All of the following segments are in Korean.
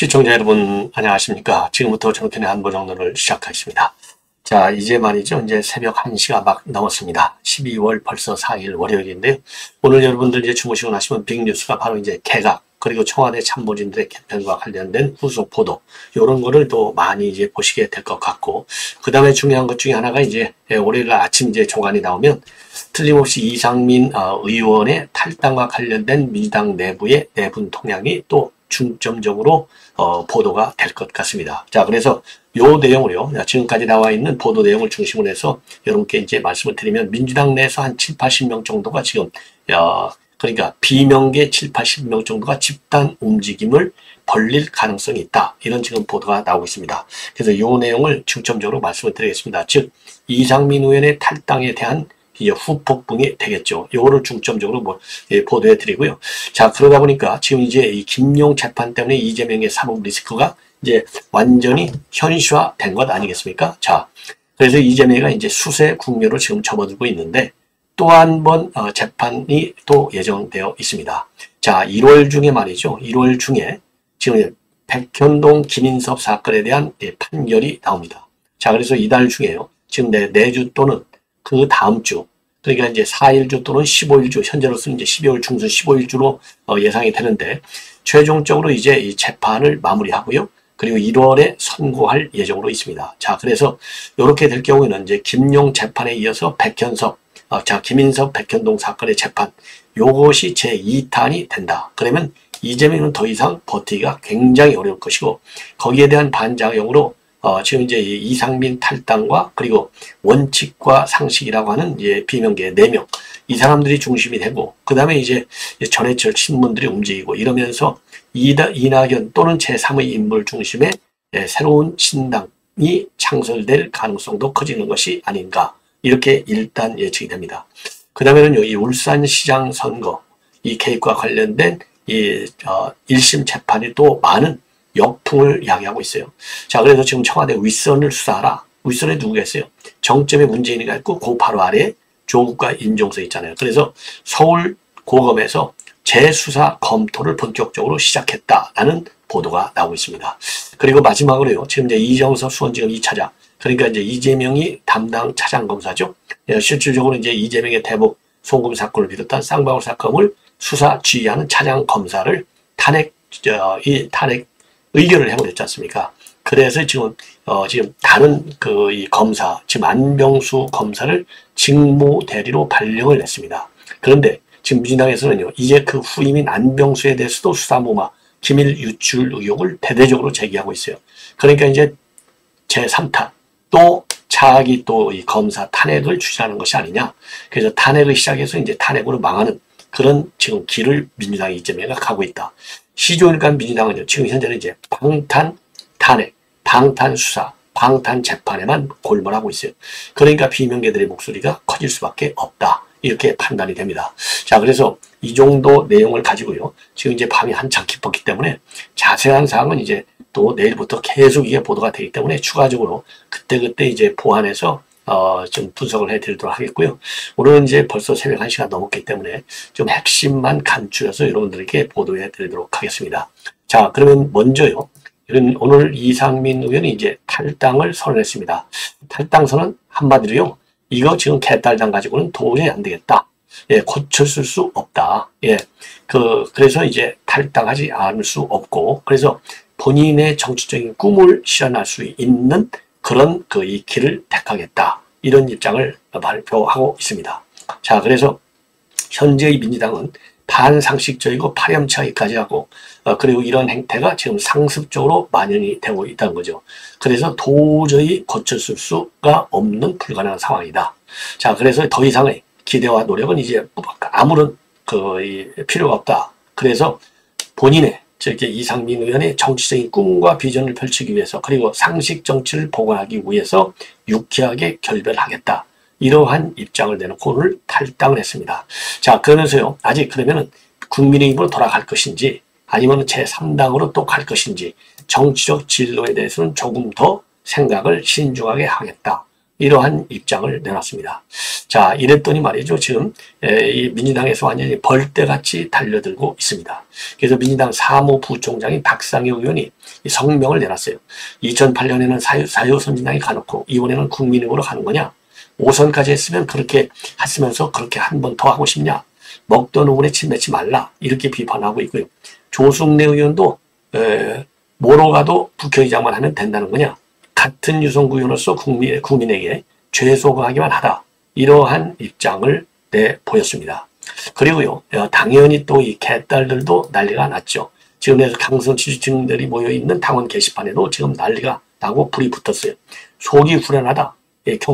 시청자 여러분 안녕하십니까. 지금부터 정편의 한보정론을 시작하겠습니다. 자, 이제 말이죠. 이제 새벽 1시가 막 넘었습니다. 12월 벌써 4일 월요일인데요. 오늘 여러분들 이제 주무시고 나시면 빅뉴스가 바로 이제 개각, 그리고 청와대 참모진들의 개편과 관련된 후속 보도, 요런 거를 또 많이 이제 보시게 될 것 같고, 그 다음에 중요한 것 중에 하나가 이제 월요일 아침 이제 조간이 나오면 틀림없이 이상민 의원의 탈당과 관련된 민주당 내부의 내분 동향이 또 중점적으로 보도가 될 것 같습니다. 자, 그래서 요 내용을요, 지금까지 나와 있는 보도 내용을 중심으로 해서 여러분께 이제 말씀을 드리면, 민주당 내에서 한 7, 80명 정도가 지금 그러니까 비명계 7, 80명 정도가 집단 움직임을 벌릴 가능성이 있다, 이런 지금 보도가 나오고 있습니다. 그래서 요 내용을 중점적으로 말씀을 드리겠습니다. 즉, 이상민 의원의 탈당에 대한 이제 후폭풍이 되겠죠. 요거를 중점적으로 보도해 드리고요. 자, 그러다 보니까 지금 이제 이 김용 재판 때문에 이재명의 사법 리스크가 이제 완전히 현실화된 것 아니겠습니까? 자, 그래서 이재명이가 이제 수세 국면으로 지금 접어들고 있는데, 또 한 번 재판이 또 예정되어 있습니다. 자, 1월 중에 말이죠. 1월 중에 지금 백현동 김인섭 사건에 대한 판결이 나옵니다. 자, 그래서 이달 중에요. 지금 내주 또는 그 다음 주, 그러니까 이제 4일주 또는 15일주, 현재로서는 이제 12월 중순 15일주로 예상이 되는데, 최종적으로 이제 이 재판을 마무리하고요. 그리고 1월에 선고할 예정으로 있습니다. 자, 그래서 이렇게 될 경우에는 이제 김용 재판에 이어서 김인섭 백현동 사건의 재판, 요것이 제2탄이 된다. 그러면 이재명은 더 이상 버티기가 굉장히 어려울 것이고, 거기에 대한 반작용으로 지금 이제 이상민 탈당과 그리고 원칙과 상식이라고 하는 이제 비명계 4명, 이 사람들이 중심이 되고, 그 다음에 이제 전해철 신문들이 움직이고 이러면서 이낙연 또는 제3의 인물 중심의 새로운 신당이 창설될 가능성도 커지는 것이 아닌가, 이렇게 일단 예측이 됩니다. 그 다음에는 여기 울산시장 선거 이 개입과 관련된 이 1심 재판이 또 많은 역풍을 야기하고 있어요. 자, 그래서 지금 청와대 윗선을 수사하라. 윗선에 누구가 있어요? 정점에 문재인이가 있고, 그 바로 아래에 조국과 임종석 있잖아요. 그래서 서울 고검에서 재수사 검토를 본격적으로 시작했다라는 보도가 나오고 있습니다. 그리고 마지막으로요, 지금 이제 이정서 수원지검 2차장, 그러니까 이제 이재명이 담당 차장검사죠. 실질적으로 이제 이재명의 대북 송금 사건을 비롯한 쌍방울 사건을 수사 지휘하는 차장검사를 탄핵 의결을 해버렸지 않습니까? 그래서 지금 다른 이 검사, 지금 안병수 검사를 직무 대리로 발령을 했습니다. 그런데 지금 민주당에서는요, 이제 그 후임인 안병수에 대해서도 수사무마, 기밀 유출 의혹을 대대적으로 제기하고 있어요. 그러니까 이제 제3탄, 또 차기 또 이 검사 탄핵을 추진하는 것이 아니냐. 그래서 탄핵을 시작해서 이제 탄핵으로 망하는 그런 지금 길을 민주당이 이재명이 가고 있다. 시조일간 민주당은요, 지금 현재는 이제 방탄 탄핵, 방탄 수사, 방탄 재판에만 골몰하고 있어요. 그러니까 비명계들의 목소리가 커질 수밖에 없다, 이렇게 판단이 됩니다. 자, 그래서 이 정도 내용을 가지고요, 지금 이제 밤이 한창 깊었기 때문에 자세한 사항은 이제 또 내일부터 계속 이게 보도가 되기 때문에 추가적으로 그때그때 이제 보완해서 좀 분석을 해드리도록 하겠고요. 오늘은 이제 벌써 새벽 1시가 넘었기 때문에 좀 핵심만 간추려서 여러분들에게 보도해 드리도록 하겠습니다. 자, 그러면 먼저요, 오늘 이상민 의원이 이제 탈당을 선언했습니다. 탈당 선언 한마디로요, 이거 지금 개딸당 가지고는 도저히 안 되겠다. 예, 고쳐쓸 수 없다. 예, 그래서 이제 탈당하지 않을 수 없고, 그래서 본인의 정치적인 꿈을 실현할 수 있는 그런 이 길을 택하겠다, 이런 입장을 발표하고 있습니다. 자, 그래서 현재의 민주당은 반상식적이고 파렴치하기까지 하고, 그리고 이런 행태가 지금 상습적으로 만연이 되고 있다는 거죠. 그래서 도저히 고쳐쓸 수가 없는 불가능한 상황이다. 자, 그래서 더 이상의 기대와 노력은 이제 아무런 필요가 없다. 그래서 본인의 이상민 의원의 정치적인 꿈과 비전을 펼치기 위해서, 그리고 상식 정치를 복원하기 위해서 유쾌하게 결별하겠다, 이러한 입장을 내놓고 오늘 탈당을 했습니다. 자, 그러면서요, 아직 그러면은 국민의힘으로 돌아갈 것인지 아니면 제3당으로 또 갈 것인지 정치적 진로에 대해서는 조금 더 생각을 신중하게 하겠다, 이러한 입장을 내놨습니다. 자, 이랬더니 말이죠. 지금 이 민주당에서 완전히 벌떼같이 달려들고 있습니다. 그래서 민주당 사무부총장인 박상혁 의원이 성명을 내놨어요. 2008년에는 자유선진당이 가놓고 이번에는 국민의힘으로 가는 거냐? 5선까지 했으면 그렇게 했으면서 그렇게 한 번 더 하고 싶냐? 먹던 오븐에 침 뱉지 말라. 이렇게 비판하고 있고요. 조승래 의원도 뭐로 가도 국회의장만 하면 된다는 거냐? 같은 유성구 의원으로서 국민에게 죄송하기만 하다. 이러한 입장을 내보였습니다. 그리고요, 당연히 또 이 개딸들도 난리가 났죠. 지금 강성 지지층들이 모여있는 당원 게시판에도 지금 난리가 나고 불이 붙었어요. 속이 후련하다.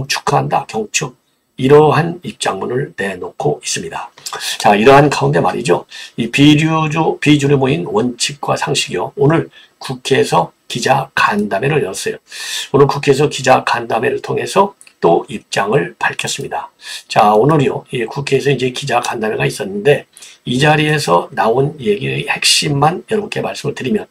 축하한다. 경축. 이러한 입장문을 내놓고 있습니다. 자, 이러한 가운데 말이죠. 이 비주류 모인 원칙과 상식이요. 오늘 국회에서 기자 간담회를 열었어요. 오늘 국회에서 기자 간담회를 통해서 또 입장을 밝혔습니다. 자, 오늘이요. 국회에서 이제 기자 간담회가 있었는데 이 자리에서 나온 얘기의 핵심만 여러분께 말씀을 드리면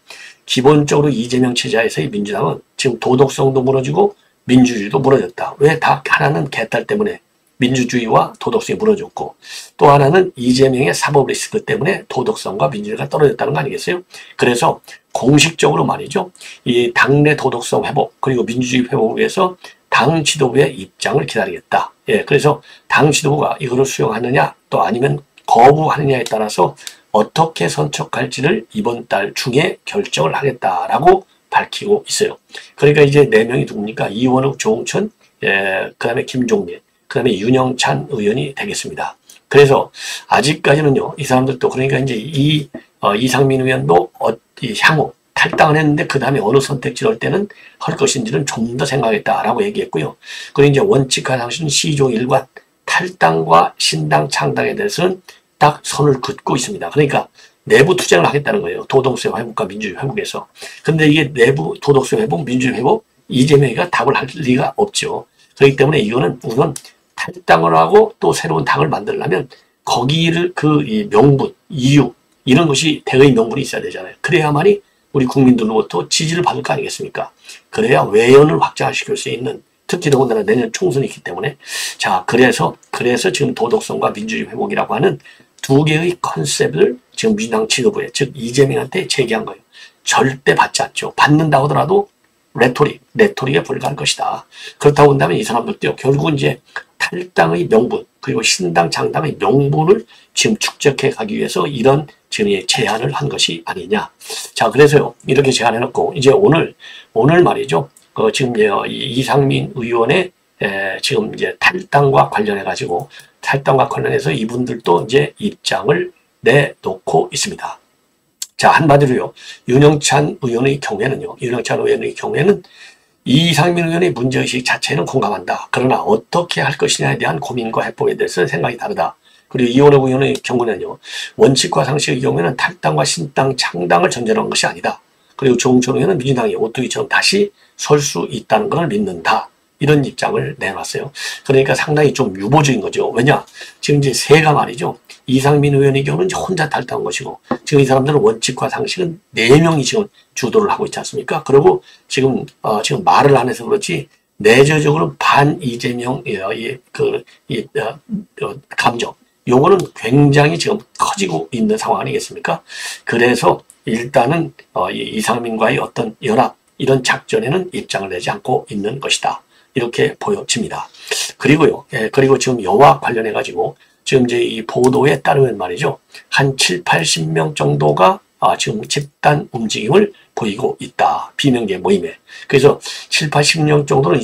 기본적으로 이재명 체제에서의 민주당은 지금 도덕성도 무너지고 민주주의도 무너졌다. 왜 다 하나는 개딸 때문에 민주주의와 도덕성이 무너졌고 또 하나는 이재명의 사법 리스크 때문에 도덕성과 민주주의가 떨어졌다는 거 아니겠어요? 그래서 공식적으로 말이죠. 이 당내 도덕성 회복 그리고 민주주의 회복을 위해서 당 지도부의 입장을 기다리겠다. 예, 그래서 당 지도부가 이거를 수용하느냐 또 아니면 거부하느냐에 따라서 어떻게 선척할지를 이번 달 중에 결정을 하겠다라고 밝히고 있어요. 그러니까 이제 4명이 누굽니까? 이원욱, 조홍천, 그 다음에 김종민, 그 다음에 윤영찬 의원이 되겠습니다. 그래서 아직까지는요, 이 사람들도 그러니까 이제 이상민 의원도 향후 탈당을 했는데 그 다음에 어느 선택지를 할 때는 할 것인지는 좀 더 생각했다라고 얘기했고요. 그리고 이제 원칙과 상식은 시종 일관 탈당과 신당 창당에 대해서는 딱 선을 긋고 있습니다. 그러니까 내부 투쟁을 하겠다는 거예요. 도덕성 회복과 민주주의 회복에서. 근데 이게 내부 도덕성 회복, 민주주의 회복 이재명이가 답을 할 리가 없죠. 그렇기 때문에 이거는 우선 탈당을 하고 또 새로운 당을 만들려면 거기를 이 명분, 이유 이런 것이 대의 명분이 있어야 되잖아요. 그래야만이 우리 국민들로부터 지지를 받을 거 아니겠습니까? 그래야 외연을 확장시킬 수 있는 특히 더군다나 내년 총선이 있기 때문에 자 그래서 지금 도덕성과 민주주의 회복이라고 하는 두 개의 컨셉을 지금 민주당 지도부에 즉 이재명한테 제기한 거예요. 절대 받지 않죠. 받는다고 하더라도 레토릭에 불과할 것이다. 그렇다고 한다면 이 사람들도 결국 이제 탈당의 명분 그리고 신당 장당의 명분을 지금 축적해 가기 위해서 이런 지금 제안을 한 것이 아니냐. 자 그래서요 이렇게 제안해놓고 이제 오늘 말이죠. 지금 이상민 의원의 지금 이제 탈당과 관련해서 이분들도 이제 입장을 내놓고 있습니다. 자, 한마디로요. 윤영찬 의원의 경우에는 이상민 의원의 문제의식 자체는 공감한다. 그러나 어떻게 할 것이냐에 대한 고민과 해법에 대해서 생각이 다르다. 그리고 이원욱 의원의 경우는요. 원칙과 상식의 경우에는 탈당과 신당, 창당을 전제로 한 것이 아니다. 그리고 조홍천 의원은 민주당이 오뚜기처럼 다시 설 수 있다는 것을 믿는다. 이런 입장을 내놨어요. 그러니까 상당히 좀 유보적인 거죠. 왜냐? 지금 이제 새가 말이죠. 이상민 의원의 경우는 이제 혼자 탈당한 것이고, 지금 이 사람들은 원칙과 상식은 4명이 지금 주도를 하고 있지 않습니까? 그리고 지금 말을 안 해서 그렇지, 내재적으로 반 이재명, 감정. 요거는 굉장히 지금 커지고 있는 상황 아니겠습니까? 그래서 일단은, 이상민과의 어떤 연합, 이런 작전에는 입장을 내지 않고 있는 것이다. 이렇게 보여집니다. 그리고요, 그리고 지금 여와 관련해가지고, 지금 이제 이 보도에 따르면 말이죠. 한 7, 80명 정도가 지금 집단 움직임을 보이고 있다. 비명계 모임에. 그래서 7, 80명 정도는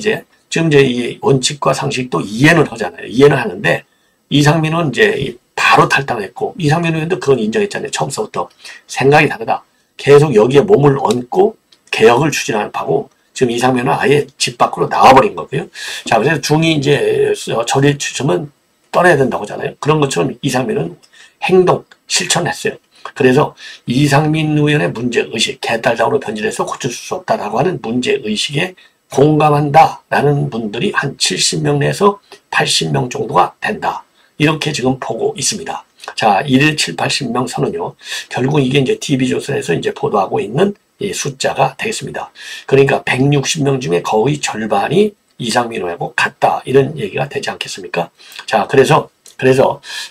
지금 이제 이 원칙과 상식도 이해는 하잖아요. 이해는 하는데, 이상민은 이제 바로 탈당했고, 이상민 의원도 그건 인정했잖아요. 처음부터. 생각이 다르다. 계속 여기에 몸을 얹고 개혁을 추진하는 바고, 지금 이상민은 아예 집 밖으로 나와버린 거고요. 자, 그래서 중이 이제 저리 추첨은 떠나야 된다고 하잖아요. 그런 것처럼 이상민은 행동, 실천했어요. 그래서 이상민 의원의 문제의식, 개딸당으로 변질해서 고칠 수 없다라고 하는 문제의식에 공감한다라는 분들이 한 70명 내에서 80명 정도가 된다. 이렇게 지금 보고 있습니다. 자, 1일 7, 80명 선은요, 결국 이게 이제 TV조선에서 이제 보도하고 있는 이 숫자가 되겠습니다. 그러니까 160명 중에 거의 절반이 이상민 의원하고 같다. 이런 얘기가 되지 않겠습니까? 자, 그래서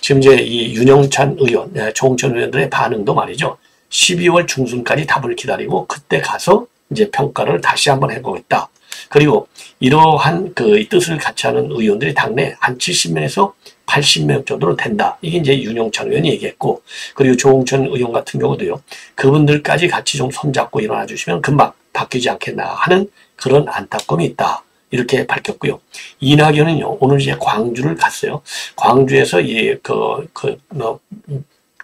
지금 이제 이 윤영찬 의원, 조홍천 의원들의 반응도 말이죠. 12월 중순까지 답을 기다리고 그때 가서 이제 평가를 다시 한번 해보겠다. 그리고 이러한 그 뜻을 같이 하는 의원들이 당내 한 70명에서 80명 정도로 된다. 이게 이제 윤영찬 의원이 얘기했고, 그리고 조홍천 의원 같은 경우도요, 그분들까지 같이 좀 손잡고 일어나 주시면 금방 바뀌지 않겠나 하는 그런 안타까움이 있다. 이렇게 밝혔고요. 이낙연은요, 오늘 이제 광주를 갔어요. 광주에서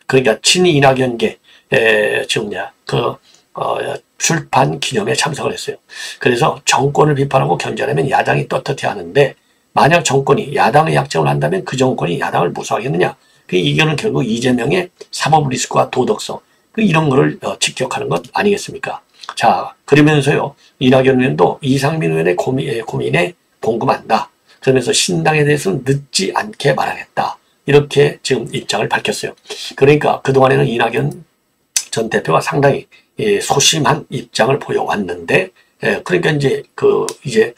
그러니까 친이낙연계, 출판 기념에 참석을 했어요. 그래서 정권을 비판하고 견제하려면 야당이 떳떳해야 하는데, 만약 정권이 야당의 약점을 한다면 그 정권이 야당을 무서워하겠느냐. 이거는 결국 이재명의 사법 리스크와 도덕성, 이런 거를 직격하는 것 아니겠습니까? 자, 그러면서요, 이낙연 의원도 이상민 의원의 고민에 공감한다. 그러면서 신당에 대해서는 늦지 않게 말하겠다. 이렇게 지금 입장을 밝혔어요. 그러니까 그동안에는 이낙연 전 대표가 상당히 소심한 입장을 보여왔는데, 그러니까 이제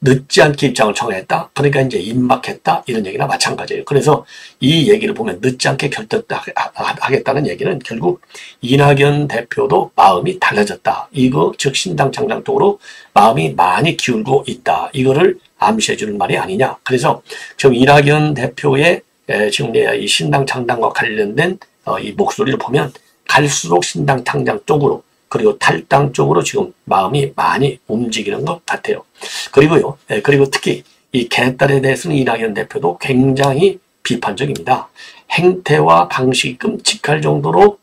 늦지 않게 입장을 정했다. 그러니까 이제 임박했다. 이런 얘기나 마찬가지예요. 그래서 이 얘기를 보면 늦지 않게 결단하겠다는 얘기는 결국 이낙연 대표도 마음이 달라졌다. 이거 즉 신당 창당 쪽으로 마음이 많이 기울고 있다. 이거를 암시해 주는 말이 아니냐. 그래서 지금 이낙연 대표의 지금 이 신당 창당과 관련된 이 목소리를 보면 갈수록 신당 창당 쪽으로 그리고 탈당 쪽으로 지금 마음이 많이 움직이는 것 같아요. 그리고요, 그리고 특히 이 개딸에 대해서는 이낙연 대표도 굉장히 비판적입니다. 행태와 방식이 끔찍할 정도로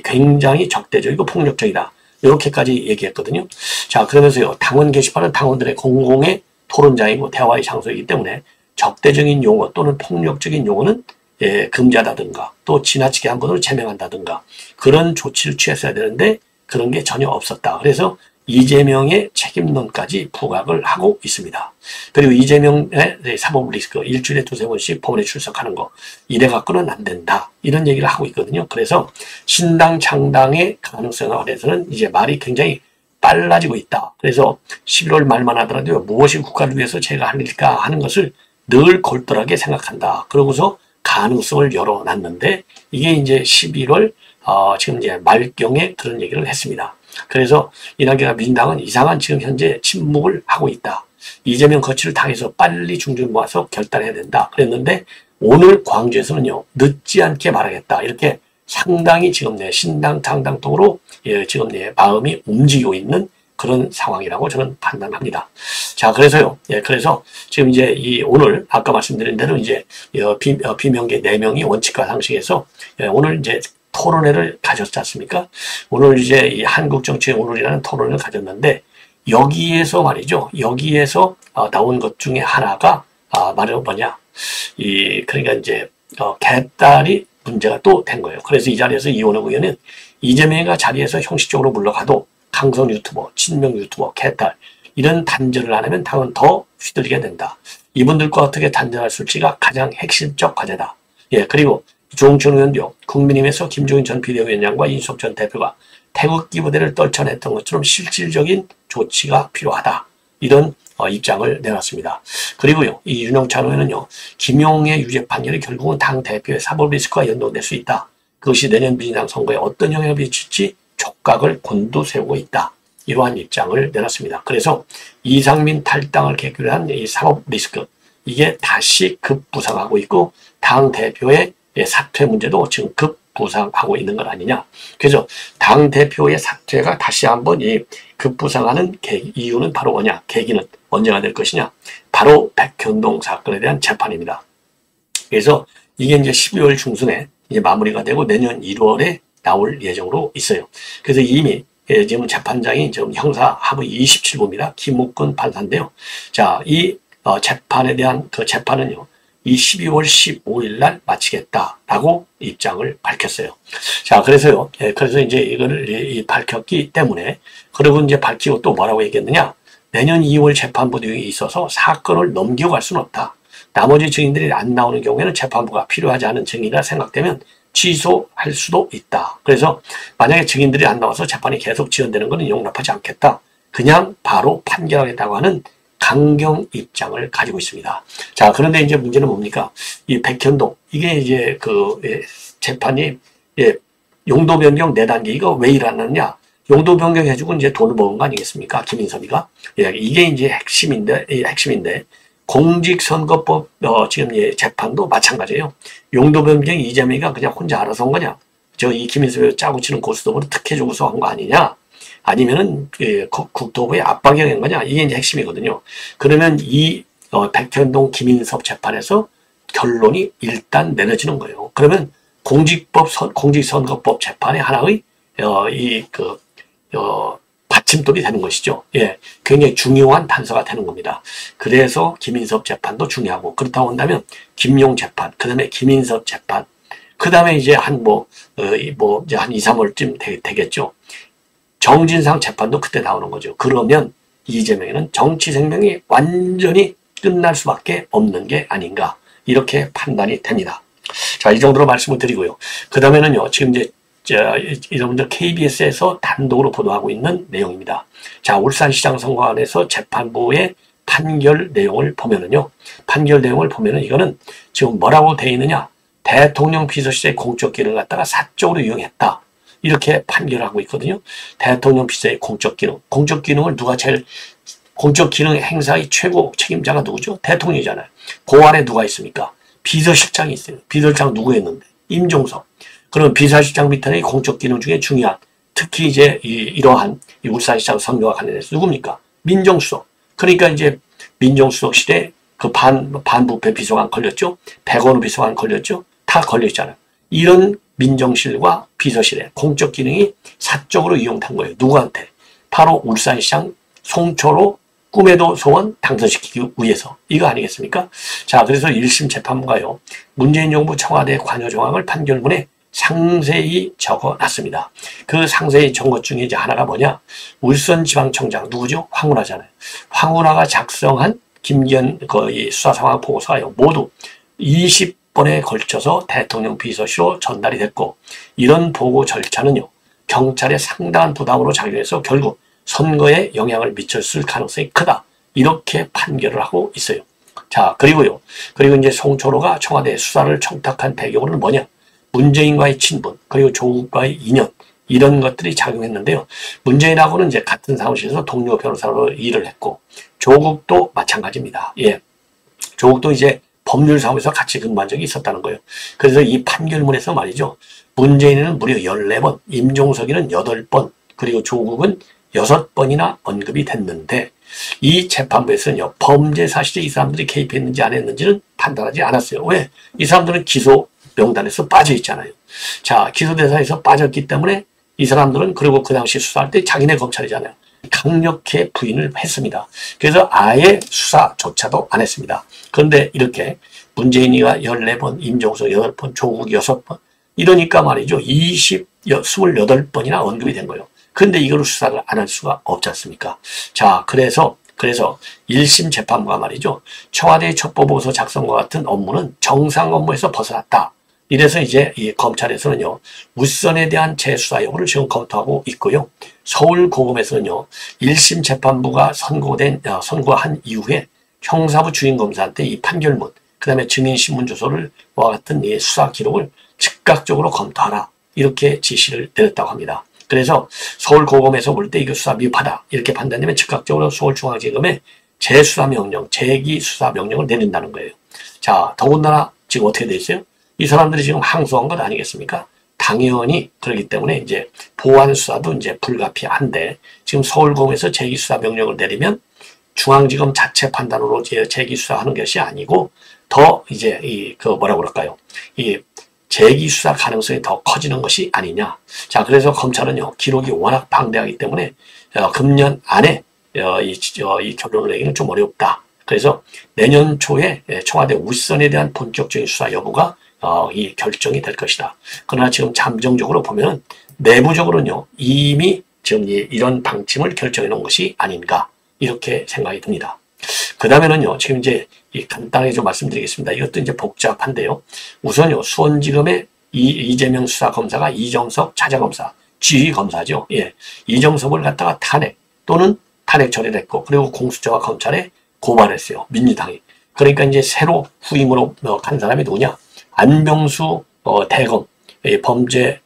굉장히 적대적이고 폭력적이다. 이렇게까지 얘기했거든요. 자, 그러면서요, 당원 게시판은 당원들의 공공의 토론장이고 대화의 장소이기 때문에 적대적인 용어 또는 폭력적인 용어는 금지하다든가 또 지나치게 한 번으로 제명한다든가 그런 조치를 취했어야 되는데 그런 게 전혀 없었다. 그래서 이재명의 책임론까지 부각을 하고 있습니다. 그리고 이재명의 사법 리스크 일주일에 두세 번씩 법원에 출석하는 거 이래 갖고는 안 된다. 이런 얘기를 하고 있거든요. 그래서 신당 창당의 가능성에 관해서는 이제 말이 굉장히 빨라지고 있다. 그래서 11월 말만 하더라도 무엇이 국가를 위해서 제가 할 일일까 하는 것을 늘 골똘하게 생각한다. 그러고서 가능성을 열어놨는데 이게 이제 11월 지금 이제 말경에 그런 얘기를 했습니다. 그래서 이낙연 민당은 이상한 지금 현재 침묵을 하고 있다. 이재명 거취를 당해서 빨리 중준 모아서 결단해야 된다. 그랬는데 오늘 광주에서는요, 늦지 않게 말하겠다. 이렇게 상당히 지금 신당 창당 쪽으로 지금 마음이 움직이고 있는 그런 상황이라고 저는 판단합니다. 자, 그래서요, 그래서 지금 이제 오늘 아까 말씀드린 대로 이제 비명계 4명이 원칙과 상식에서 오늘 이제 토론회를 가졌지 않습니까? 오늘 이제 이 한국 정치의 오늘이라는 토론을 가졌는데 여기에서 말이죠. 여기에서 나온 것 중에 하나가 말은 뭐냐? 그러니까 이제 개딸이 문제가 또 된 거예요. 그래서 이 자리에서 이원호 의원은 이재명이가 자리에서 형식적으로 물러가도 강성 유튜버, 친명 유튜버, 개딸 이런 단절을 안 하면 당은 더 휘둘리게 된다. 이분들과 어떻게 단절할 수 있을지가 가장 핵심적 과제다. 그리고 조홍천 의원도 국민의힘에서 김종인 전 비대위원장과 이준석 전 대표가 태극기 부대를 떨쳐냈던 것처럼 실질적인 조치가 필요하다. 이런 입장을 내놨습니다. 그리고요, 이 윤영찬 의원은요, 김용의 유죄 판결이 결국은 당 대표의 사법 리스크와 연동될 수 있다. 그것이 내년 민주당 선거에 어떤 영향을 미칠지 촉각을 곤두세우고 있다. 이러한 입장을 내놨습니다. 그래서 이상민 탈당을 계기로 한 이 사법 리스크, 이게 다시 급부상하고 있고 당 대표의 사퇴 문제도 지금 급부상하고 있는 것 아니냐. 그래서 당대표의 사퇴가 다시 한번 이 급부상하는 이유는 바로 뭐냐. 계기는 언제가 될 것이냐. 바로 백현동 사건에 대한 재판입니다. 그래서 이게 이제 12월 중순에 이제 마무리가 되고 내년 1월에 나올 예정으로 있어요. 그래서 이미 지금 재판장이 지금 형사하부 27부입니다. 김옥근 판사인데요. 자, 이 재판에 대한 그 재판은요. 이 12월 15일 날 마치겠다라고 입장을 밝혔어요. 자, 그래서요. 그래서 이제 이거를 밝혔기 때문에 그리고 이제 밝히고 또 뭐라고 얘기했느냐? 내년 2월 재판부 등이 있어서 사건을 넘겨갈 수는 없다. 나머지 증인들이 안 나오는 경우에는 재판부가 필요하지 않은 증인이라 생각되면 취소할 수도 있다. 그래서 만약에 증인들이 안 나와서 재판이 계속 지연되는 것은 용납하지 않겠다. 그냥 바로 판결하겠다고 하는 강경 입장을 가지고 있습니다. 자, 그런데 이제 문제는 뭡니까? 이 백현동, 이게 이제 재판이, 용도 변경 4단계, 이거 왜 일어났냐? 용도 변경 해주고 이제 돈을 먹은 거 아니겠습니까? 김인섭이가. 이게 이제 핵심인데, 공직선거법, 지금 재판도 마찬가지예요. 용도 변경 이재명이가 그냥 혼자 알아서 한 거냐? 이 김인섭이 짜고 치는 고스톱으로 특혜주고서 한 거 아니냐? 아니면은 국토부의 압박이 된 거냐? 이게 이제 핵심이거든요. 그러면 이 백현동 김인섭 재판에서 결론이 일단 내려지는 거예요. 그러면 공직선거법 재판의 하나의 받침돌이 되는 것이죠. 굉장히 중요한 단서가 되는 겁니다. 그래서 김인섭 재판도 중요하고, 그렇다고 한다면 김용 재판, 그 다음에 김인섭 재판, 그 다음에 이제 한 2, 3월쯤 되겠죠. 정진상 재판도 그때 나오는 거죠. 그러면 이재명은 정치 생명이 완전히 끝날 수밖에 없는 게 아닌가, 이렇게 판단이 됩니다. 자, 이 정도로 말씀을 드리고요. 그 다음에는요, 지금 이제 여러분들 KBS에서 단독으로 보도하고 있는 내용입니다. 자, 울산시장 선거안에서 재판부의 판결 내용을 보면은요, 이거는 지금 뭐라고 되어 있느냐? 대통령 비서실의 공적 기능을 갖다가 사적으로 이용했다, 이렇게 판결을 하고 있거든요. 대통령 비서의 공적 기능을 공적 기능 행사의 최고 책임자가 누구죠? 대통령이잖아요. 그 안에 누가 있습니까? 비서실장이 있어요. 비서실장 누구 했는데? 임종석. 그럼 비서실장 밑에 공적 기능 중에 중요한, 특히 이제 이러한 울산시장 선거와 관련해서 누굽니까? 민정수석. 그러니까 이제 민정수석실에 반부패 비서관 걸렸죠? 백원우 비서관 걸렸죠? 다 걸려있잖아요. 이런 민정실과 비서실의 공적 기능이 사적으로 이용된 거예요. 누구한테? 바로 울산시장 송초로 꿈에도 소원 당선시키기 위해서. 이거 아니겠습니까? 자, 그래서 1심 재판부가요, 문재인 정부 청와대 관여 조항을 판결문에 상세히 적어놨습니다. 그 상세히 적은 것 중에 이제 하나가 뭐냐? 울산지방청장 누구죠? 황운하잖아요. 황운하가 작성한 김기현 수사 상황 보고서가요, 모두 20번에 걸쳐서 대통령 비서실로 전달이 됐고, 이런 보고 절차는요, 경찰의 상당한 부담으로 작용해서 결국 선거에 영향을 미쳤을 가능성이 크다, 이렇게 판결을 하고 있어요. 자, 그리고 이제 송초로가 청와대 수사를 청탁한 배경은 뭐냐? 문재인과의 친분, 그리고 조국과의 인연, 이런 것들이 작용했는데요. 문재인하고는 이제 같은 사무실에서 동료 변호사로 일을 했고, 조국도 마찬가지입니다. 조국도 이제 법률사무소에서 같이 근무한 적이 있었다는 거예요. 그래서 이 판결문에서 말이죠, 문재인은 무려 14번, 임종석이는 8번, 그리고 조국은 6번이나 언급이 됐는데, 이 재판부에서는요, 범죄 사실에 이 사람들이 개입했는지 안 했는지는 판단하지 않았어요. 왜? 이 사람들은 기소 명단에서 빠져 있잖아요. 자, 기소 대상에서 빠졌기 때문에 이 사람들은, 그리고 그 당시 수사할 때 자기네 검찰이잖아요, 강력히 부인을 했습니다. 그래서 아예 수사조차도 안 했습니다. 그런데 이렇게 문재인이가 14번, 임종석 8번, 조국 6번, 이러니까 말이죠, 28번이나 언급이 된 거예요. 근데 이걸 수사를 안 할 수가 없지 않습니까? 자, 그래서 1심 재판부가 말이죠, 청와대의 첩보보고서 작성과 같은 업무는 정상 업무에서 벗어났다. 이래서 이제 이 검찰에서는요, 우선에 대한 재수사 여부를 지금 검토하고 있고요. 서울고검에서는요, 1심 재판부가 선고한 이후에 형사부 주임검사한테 이 판결문, 그 다음에 증인신문 조서를 와 같은 이 수사 기록을 즉각적으로 검토하라, 이렇게 지시를 내렸다고 합니다. 그래서 서울고검에서 볼 때 이거 수사 미흡하다, 이렇게 판단되면 즉각적으로 서울중앙지검에 재수사명령, 재기수사명령을 내린다는 거예요. 자, 더군다나 지금 어떻게 돼 있어요? 이 사람들이 지금 항소한 것 아니겠습니까? 당연히 그렇기 때문에 이제 보완 수사도 이제 불가피한데, 지금 서울고검에서 재기수사 명령을 내리면 중앙지검 자체 판단으로 재기수사하는 것이 아니고, 더 이제 이 재기수사 가능성이 더 커지는 것이 아니냐. 자, 그래서 검찰은요, 기록이 워낙 방대하기 때문에 금년 안에 이 결론을 내기는 좀 어렵다. 그래서 내년 초에 청와대 윗선에 대한 본격적인 수사 여부가 이 결정이 될 것이다. 그러나 지금 잠정적으로 보면 내부적으로는요, 이미 지금 이런 방침을 결정해 놓은 것이 아닌가, 이렇게 생각이 듭니다. 그 다음에는요, 지금 이제 간단하게 좀 말씀드리겠습니다. 이것도 이제 복잡한데요. 우선요, 수원지검의 이재명 수사검사가 이정석 차장검사, 지휘검사죠. 이정석을 갖다가 탄핵 또는 탄핵 처리를 했고, 그리고 공수처와 검찰에 고발했어요. 민주당이. 그러니까 이제 새로 후임으로 간 사람이 누구냐? 안병수 대검 범죄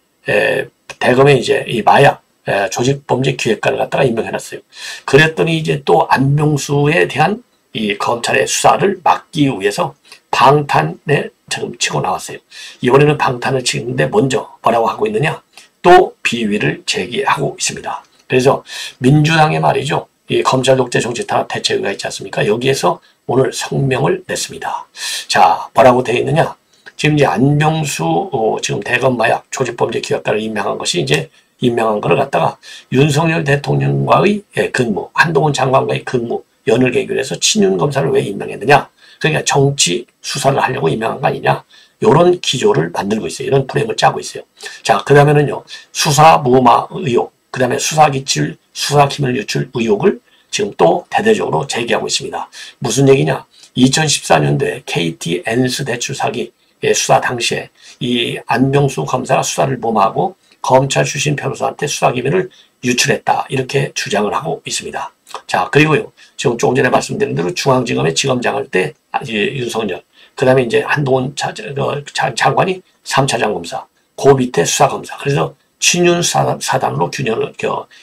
대검의 이제 이 마약 조직범죄 기획관을 갖다가 임명해놨어요. 그랬더니 이제 또 안병수에 대한 이 검찰의 수사를 막기 위해서 방탄에 지금 치고 나왔어요. 이번에는 방탄을 치는데 먼저 뭐라고 하고 있느냐? 또 비위를 제기하고 있습니다. 그래서 민주당의 말이죠. 이 검찰 독재 정치 탄압 대책위가 있지 않습니까? 여기에서 오늘 성명을 냈습니다. 자, 뭐라고 되어 있느냐? 지금 이제 안병수 지금 대검 마약 조직범죄 기획관을 임명한 것이 이제 임명한 것을 갖다가 윤석열 대통령과의 근무, 한동훈 장관과의 근무 연을 계기로 해서 친윤 검사를 왜 임명했느냐? 그러니까 정치 수사를 하려고 임명한 거 아니냐? 이런 기조를 만들고 있어요. 이런 프레임을 짜고 있어요. 자, 그 다음에는요, 수사 무마 의혹, 그 다음에 수사 기밀 유출 의혹을 지금 또 대대적으로 제기하고 있습니다. 무슨 얘기냐? 2014년도에 KT 엔스 대출 사기 수사 당시에 이 안병수 검사가 수사를 무마하고 검찰 출신 변호사한테 수사 기밀을 유출했다. 이렇게 주장을 하고 있습니다. 자, 그리고요, 지금 조금 전에 말씀드린 대로 중앙지검에 지검장 할 때 윤석열, 그 다음에 이제 한동훈 장관이 3차장 검사, 그 밑에 수사검사. 그래서 친윤 사단으로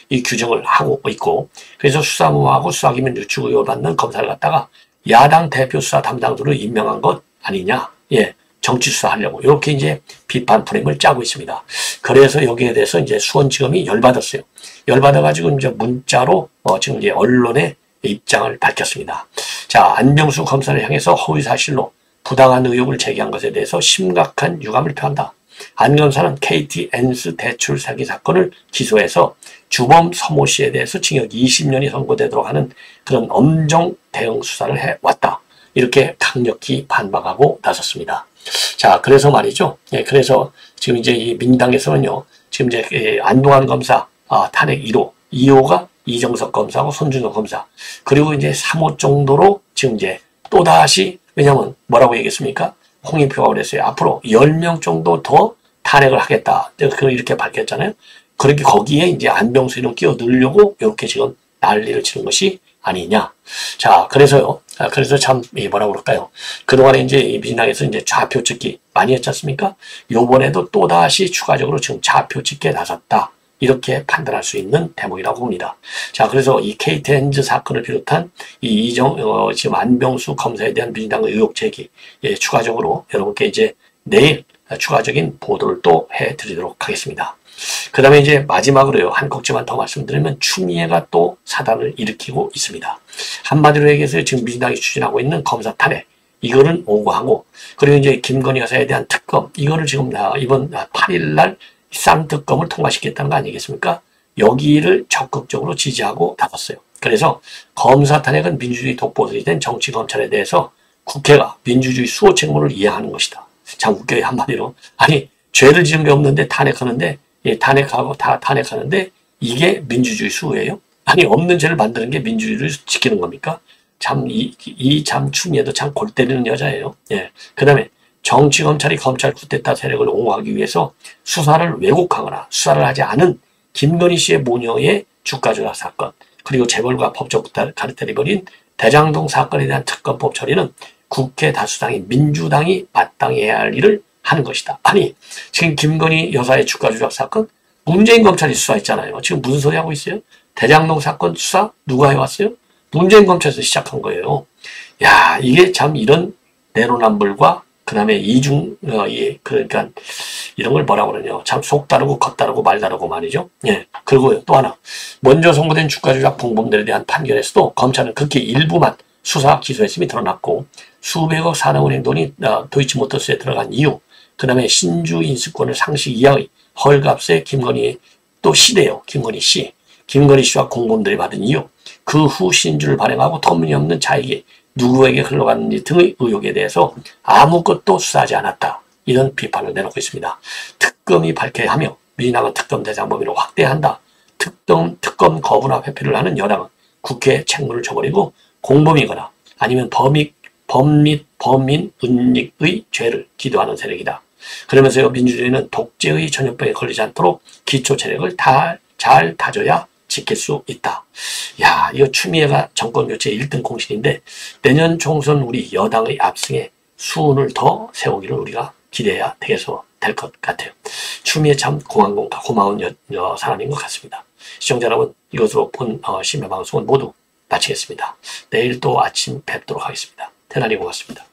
이 규정을 하고 있고, 그래서 수사무하고 수사기밀 유출 의혹을 받는 검사를 갖다가 야당 대표 수사 담당자로 임명한 것 아니냐? 예, 정치 수사하려고 이렇게 이제 비판 프레임을 짜고 있습니다. 그래서 여기에 대해서 이제 수원지검이 열받았어요. 열받아가지고 이제 문자로 지금 이제 언론에 입장을 밝혔습니다. 자, 안병수 검사를 향해서 허위 사실로 부당한 의혹을 제기한 것에 대해서 심각한 유감을 표한다. 안 검사는 KT 엔스 대출 사기 사건을 기소해서 주범 서모 씨에 대해서 징역 20년이 선고되도록 하는 그런 엄정 대응 수사를 해왔다. 이렇게 강력히 반박하고 나섰습니다. 자, 그래서 말이죠. 예, 그래서 지금 이제 이 민당에서는요, 지금 이제 안동환 검사 탄핵 1호, 2호가 이정석 검사하고 손준호 검사, 그리고 이제 3호 정도로 지금 이제 또다시, 왜냐면 뭐라고 얘기했습니까? 홍익표가 그랬어요. 앞으로 10명 정도 더 탄핵을 하겠다. 그걸 이렇게 밝혔잖아요. 그렇게 거기에 이제 안병수 이름 끼워 넣으려고 이렇게 지금 난리를 치는 것이 아니냐. 자, 그래서요. 그래서 참, 뭐라고 그럴까요. 그동안에 이제 민주당에서 이제 좌표 찍기 많이 했지 않습니까? 요번에도 또다시 추가적으로 지금 좌표 찍기에 나섰다. 이렇게 판단할 수 있는 대목이라고 봅니다. 자, 그래서 이 KT엔즈 사건을 비롯한 지금 안병수 검사에 대한 민주당의 의혹 제기, 예, 추가적으로 여러분께 이제 내일 추가적인 보도를 또 해드리도록 하겠습니다. 그 다음에 이제 마지막으로요, 한 꼭지만 더 말씀드리면 추미애가 또 사단을 일으키고 있습니다. 한마디로 얘기해서 지금 민주당이 추진하고 있는 검사 탄핵, 이거는 오고하고, 그리고 이제 김건희 여사에 대한 특검, 이거를 지금 이번 8일날 쌍특검을 통과시켰다는 거 아니겠습니까? 여기를 적극적으로 지지하고 나섰어요. 그래서 검사 탄핵은 민주주의 독보적이 된 정치검찰에 대해서 국회가 민주주의 수호 책무를 이해하는 것이다. 참 웃겨요, 한마디로. 아니, 죄를 지은 게 없는데 탄핵하는데, 예, 탄핵하고 다 탄핵하는데 이게 민주주의 수호예요? 아니, 없는 죄를 만드는 게 민주주의를 지키는 겁니까? 참, 참 추미애도 참 골 때리는 여자예요. 예. 그 다음에 정치검찰이 검찰 쿠데타 세력을 옹호하기 위해서 수사를 왜곡하거나 수사를 하지 않은 김건희 씨의 모녀의 주가 조작 사건, 그리고 재벌과 법적 가르텔이 벌인 대장동 사건에 대한 특검법 처리는 국회 다수당인 민주당이 마땅히 해야 할 일을 하는 것이다. 아니, 지금 김건희 여사의 주가 조작 사건 문재인 검찰이 수사했잖아요. 지금 무슨 소리 하고 있어요? 대장동 사건 수사 누가 해왔어요? 문재인 검찰에서 시작한 거예요. 야, 이게 참 이런 내로남불과 그 다음에 그러니까 이런 걸 뭐라고 그러냐. 참 속 다르고 겉 다르고 말 다르고 말이죠. 예. 그리고 또 하나. 먼저 선고된 주가 조작 공범들에 대한 판결에서도 검찰은 극히 일부만 수사 기소했음이 드러났고 수백억 산업은행 돈이 도이치모터스에 들어간 이유, 그 다음에 신주 인수권을 상식 이하의 헐값에 김건희 또 씨래요. 김건희 씨. 김건희 씨와 공범들이 받은 이유, 그 후 신주를 발행하고 터무니없는 차익이 누구에게 흘러갔는지 등의 의혹에 대해서 아무것도 수사하지 않았다. 이런 비판을 내놓고 있습니다. 특검이 밝혀야 하며 민주당은 특검 대상 범위를 확대한다. 특검 거부나 회피를 하는 여당은 국회에 책무를 져버리고 공범이거나 아니면 범민 은닉의 죄를 기도하는 세력이다. 그러면서요, 민주주의는 독재의 전염병에 걸리지 않도록 기초 체력을 잘 다져야 지킬 수 있다. 야, 자, 이거 추미애가 정권교체 1등 공신인데 내년 총선 우리 여당의 압승에 수운을 더 세우기를 우리가 기대해야 될 것 같아요. 추미애 참 고마운 사람인 것 같습니다. 시청자 여러분, 이것으로 본 심야방송은 모두 마치겠습니다. 내일 또 아침 뵙도록 하겠습니다. 대단히 고맙습니다.